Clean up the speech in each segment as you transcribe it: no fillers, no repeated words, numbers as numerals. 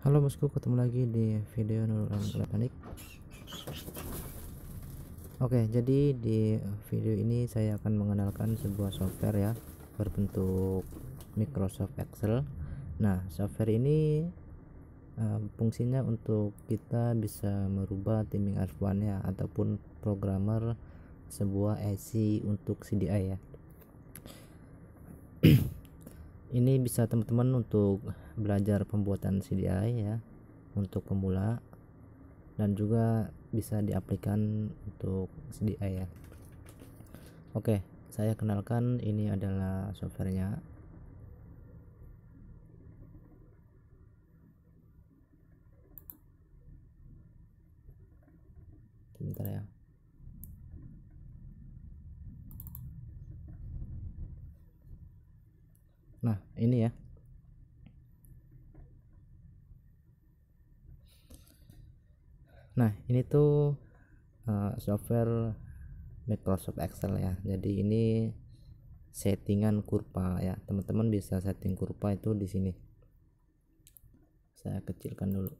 Halo bosku, ketemu lagi di video Nurul Mekanik. Oke, jadi di video ini saya akan mengenalkan sebuah software ya berbentuk Microsoft Excel. Nah, software ini fungsinya untuk kita bisa merubah timing advance ya, ataupun programmer sebuah IC untuk CDI ya. Ini bisa teman-teman untuk belajar pembuatan CDI ya untuk pemula, dan juga bisa diaplikasikan untuk CDI ya. Oke, saya kenalkan, ini adalah softwarenya. Sebentar ya. Nah, ini ya. Nah, ini tuh software Microsoft Excel ya. Jadi ini settingan kurva ya. Teman-teman bisa setting kurva itu di sini. Saya kecilkan dulu.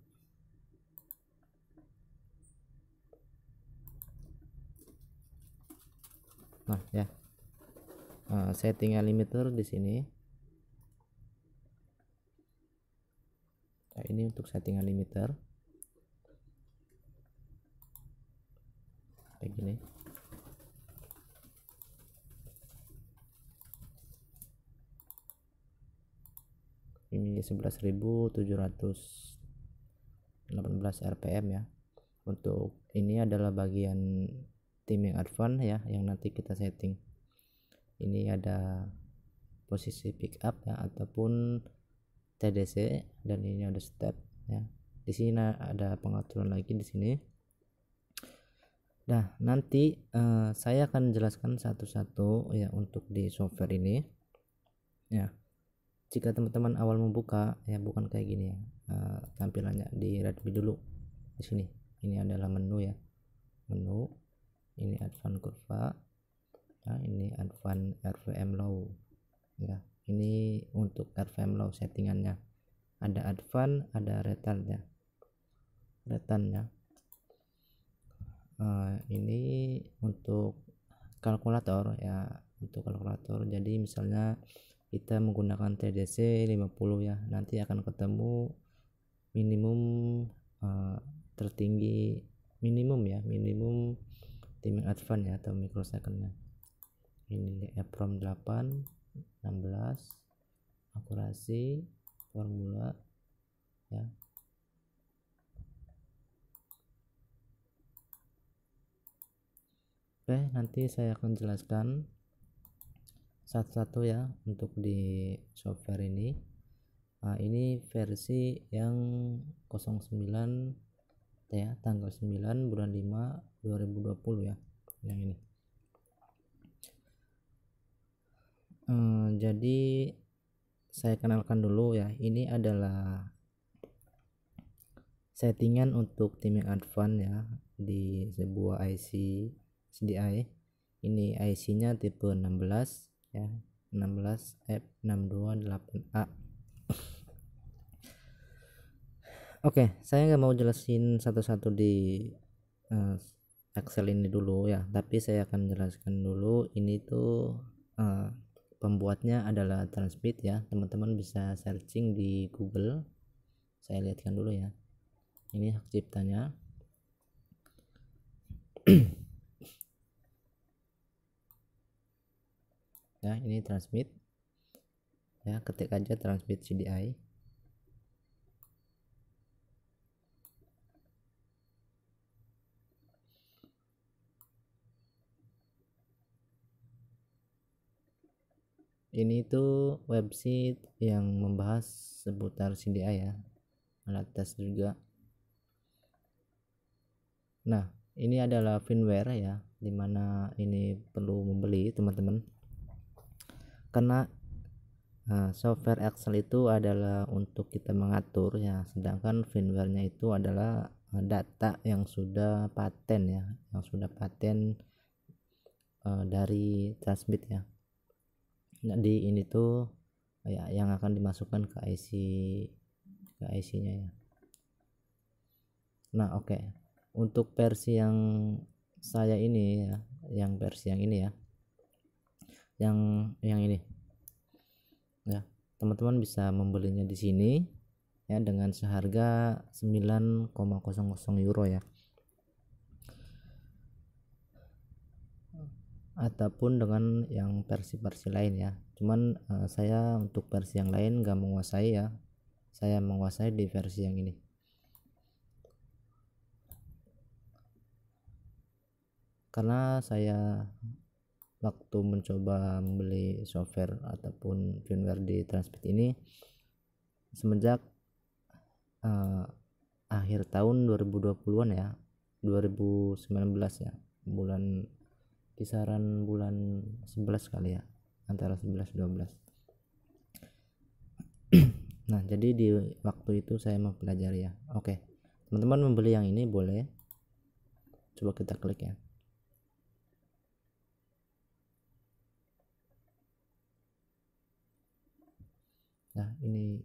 Nah, ya. Settingan limiter di sini. Nah, ini untuk settingan limiter. Kayak gini. Ini 11.718 rpm ya. Untuk ini adalah bagian timing advance ya, yang nanti kita setting. Ini ada posisi pick up ya, ataupun TDC, dan ini ada step ya. Di sini ada pengaturan lagi di sini. Nah, nanti saya akan jelaskan satu-satu ya untuk di software ini ya. Jika teman-teman awal membuka ya, bukan kayak gini ya tampilannya. Di Redmi dulu di sini. Ini adalah menu ya, menu. Ini advance kurva ya, ini advance RVM low ya. Ini untuk RVM low settingannya. Ada advance, ada return ya, ini untuk kalkulator ya, untuk kalkulator. Jadi misalnya kita menggunakan TDC 50 ya, nanti akan ketemu minimum tertinggi, minimum timing advance ya, atau microsecondnya. Ini EEPROM 8, 16, akurasi, formula ya. Oke, nanti saya akan jelaskan satu-satu ya untuk di software ini. Nah, ini versi yang 09 ya, tanggal 9 bulan 5 2020 ya, yang ini. Jadi saya kenalkan dulu ya, ini adalah settingan untuk timing advance ya di sebuah IC CDI. Ini IC nya tipe 16 ya, 16F628A. Oke, saya nggak mau jelasin satu-satu di Excel ini dulu ya, tapi saya akan jelaskan dulu. Ini tuh pembuatnya adalah Transmit ya. Teman-teman bisa searching di Google. Saya lihatkan dulu ya. Ini hak ciptanya. Ya, ini Transmit ya, ketik aja Transmit CDI. Ini tuh website yang membahas seputar CDI ya, alat tes juga. Nah, ini adalah firmware ya, dimana ini perlu membeli teman-teman, karena software Excel itu adalah untuk kita mengatur ya, sedangkan firmware-nya itu adalah data yang sudah paten ya, yang sudah paten dari Transmit ya. Jadi ini tuh ya yang akan dimasukkan ke IC nya ya. Nah, oke. Untuk versi yang saya ini ya, yang versi yang ini ya, yang ini ya, teman-teman bisa membelinya di sini ya dengan seharga 9,00 euro ya, ataupun dengan yang versi-versi lain ya. Cuman saya untuk versi yang lain nggak menguasai ya, saya menguasai di versi yang ini. Karena saya waktu mencoba membeli software ataupun firmware di Transmit ini semenjak akhir tahun 2020-an ya, 2019 ya, kisaran bulan 11 kali ya, antara 11-12. Nah, jadi di waktu itu saya mempelajari ya. Oke, teman-teman membeli yang ini boleh, coba kita klik ya. Nah, ini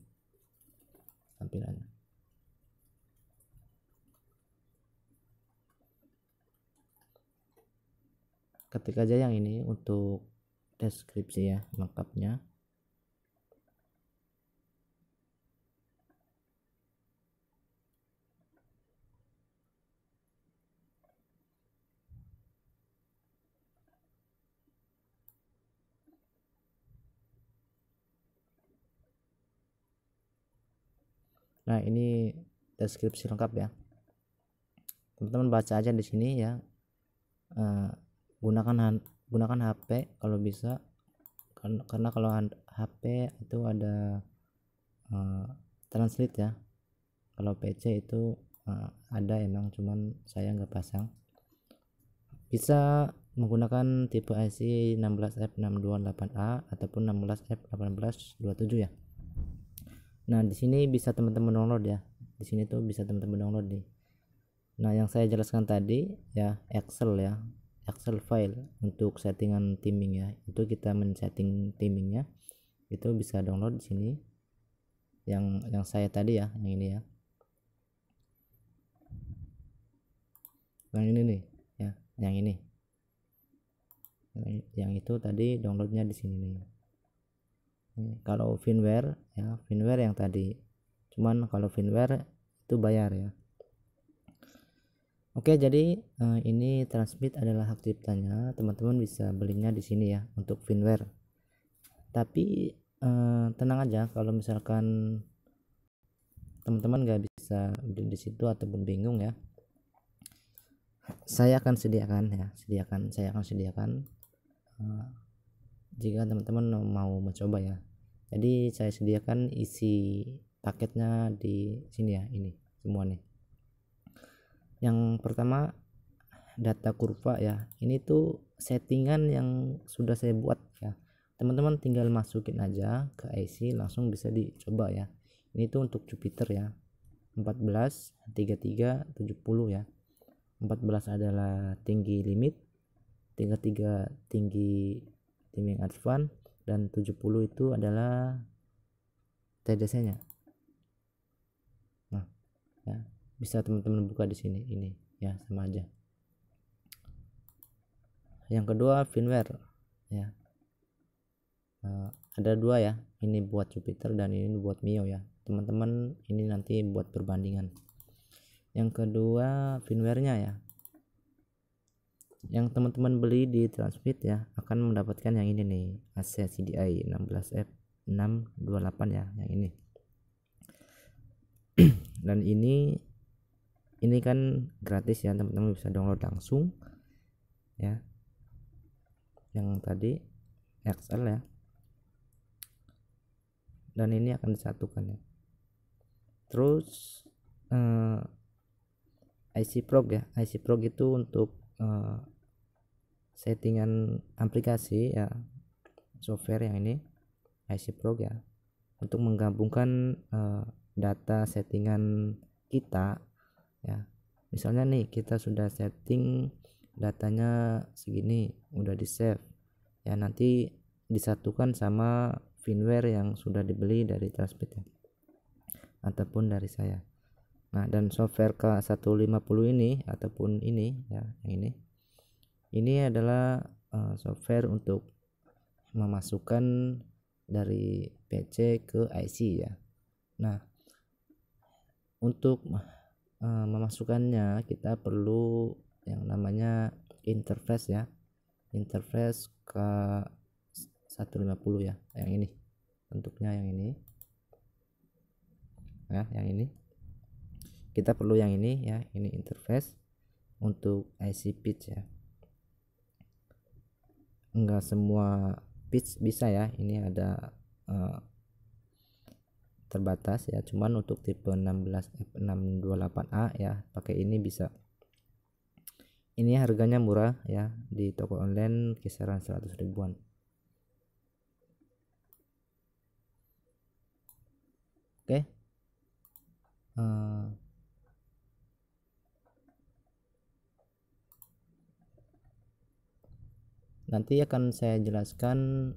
tampilannya. Ketik aja yang ini untuk deskripsi ya, lengkapnya. Nah, ini deskripsi lengkap ya. Teman-teman baca aja di sini ya. Gunakan HP kalau bisa, karena kalau HP itu ada translate ya. Kalau PC itu ada emang, cuman saya nggak pasang. Bisa menggunakan tipe IC 16F628A ataupun 16F1827 ya. Nah, di sini bisa teman-teman download ya. Di sini tuh bisa teman-teman download nih. Nah, yang saya jelaskan tadi ya, Excel file untuk settingan timing ya. Itu kita men-setting timingnya, itu bisa download di sini. Yang saya tadi ya, yang ini ya. Yang ini nih ya, yang ini. Yang itu tadi downloadnya di sini nih. Kalau firmware ya, firmware yang tadi. Cuman kalau firmware itu bayar ya. Oke, jadi ini Transmit adalah hak ciptanya. Teman-teman bisa belinya di sini ya untuk firmware. Tapi tenang aja, kalau misalkan teman-teman nggak bisa beli di situ ataupun bingung ya, saya akan sediakan jika teman-teman mau mencoba ya. Jadi saya sediakan isi paketnya di sini ya, ini semua nih. Yang pertama, data kurva ya. Ini tuh settingan yang sudah saya buat ya. Teman-teman tinggal masukin aja ke IC, langsung bisa dicoba ya. Ini tuh untuk Jupiter ya, 14 33 70 ya. 14 adalah tinggi limit, 33 tinggi timing advance, dan 70 itu adalah TDC nya. Nah ya, bisa teman-teman buka di sini, ini ya, sama aja. Yang kedua, firmware ya. Ada dua ya, ini buat Jupiter dan ini buat Mio ya. Teman-teman ini nanti buat perbandingan. Yang kedua, firmware-nya ya. Yang teman-teman beli di Transmit ya akan mendapatkan yang ini nih, AC CDI 16F628 ya, yang ini. Dan ini kan gratis ya, teman-teman bisa download langsung ya. Yang tadi Excel ya, dan ini akan disatukan ya. Terus IC Prog ya, IC Prog itu untuk settingan aplikasi ya, software yang ini IC Prog ya, untuk menggabungkan data settingan kita ya. Misalnya nih kita sudah setting datanya segini, udah di save ya, nanti disatukan sama firmware yang sudah dibeli dari Transmit ya, ataupun dari saya. Nah, dan software K150 ini ataupun ini ya, yang ini adalah software untuk memasukkan dari PC ke IC ya. Nah, untuk memasukkannya kita perlu yang namanya interface ya, interface K150 ya, yang ini bentuknya, yang ini ya, yang ini kita perlu yang ini ya, ini interface untuk IC pitch ya. Enggak semua pitch bisa ya, ini ada terbatas ya, cuman untuk tipe 16F628A ya pakai ini bisa. Ini harganya murah ya, di toko online kisaran 100 ribuan. Oke. Nanti akan saya jelaskan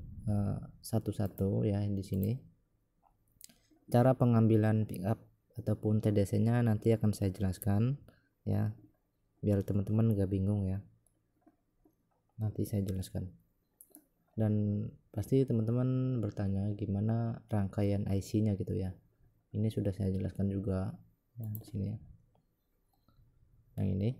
satu-satu ya di sini. Cara pengambilan pickup ataupun TDC-nya nanti akan saya jelaskan ya, biar teman-teman gak bingung ya. Nanti saya jelaskan. Dan pasti teman-teman bertanya gimana rangkaian IC-nya gitu ya. Ini sudah saya jelaskan juga ya, di sini ya. Yang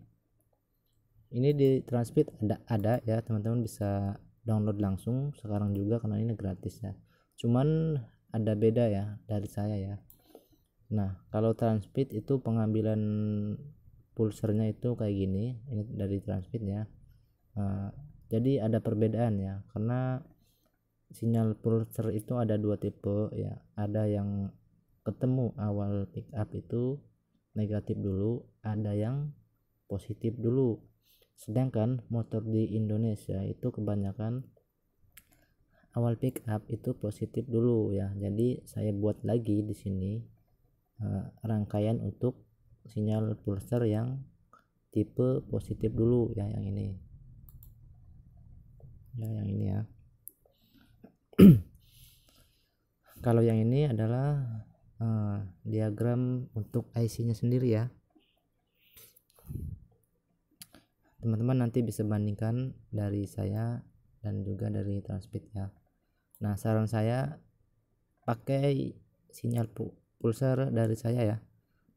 ini di Transpeed ada ya, teman-teman bisa download langsung sekarang juga karena ini gratis ya. Cuman ada beda ya dari saya ya. Nah, kalau Transpeed itu pengambilan pulsernya itu kayak gini, ini dari Transpeed ya. Jadi ada perbedaan ya, karena sinyal pulser itu ada dua tipe ya. Ada yang ketemu awal pick up itu negatif dulu, ada yang positif dulu. Sedangkan motor di Indonesia itu kebanyakan awal pick up itu positif dulu ya. Jadi saya buat lagi di sini rangkaian untuk sinyal pulser yang tipe positif dulu ya, yang ini ya, yang ini ya. Kalau yang ini adalah diagram untuk IC-nya sendiri ya. Teman-teman nanti bisa bandingkan dari saya dan juga dari Transpeed ya. Nah, saran saya pakai sinyal pulsar dari saya ya.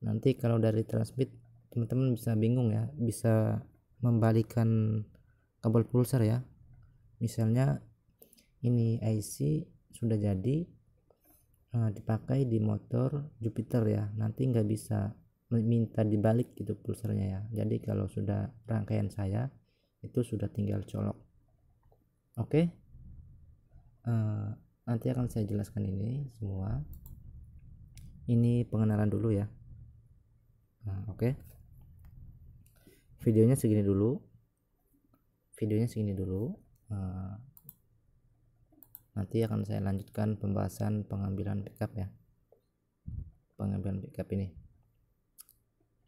Nanti kalau dari Transpeed teman-teman bisa bingung ya, bisa membalikan kabel pulsar ya. Misalnya ini IC sudah jadi dipakai di motor Jupiter ya, nanti nggak bisa minta dibalik gitu pulsernya ya. Jadi kalau sudah rangkaian saya itu sudah tinggal colok. Oke. Nanti akan saya jelaskan ini semua. Ini pengenalan dulu ya. Nah, oke. Videonya segini dulu. Nanti akan saya lanjutkan pembahasan pengambilan pickup ya. Pengambilan pickup ini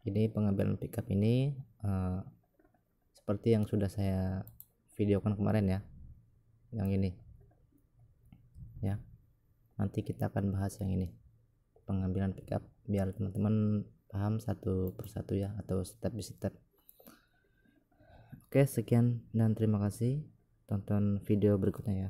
pengambilan pickup ini seperti yang sudah saya videokan kemarin ya, yang ini ya. Nanti kita akan bahas yang ini, pengambilan pickup, biar teman-teman paham satu persatu ya, atau step by step. Oke, sekian dan terima kasih, tonton video berikutnya ya.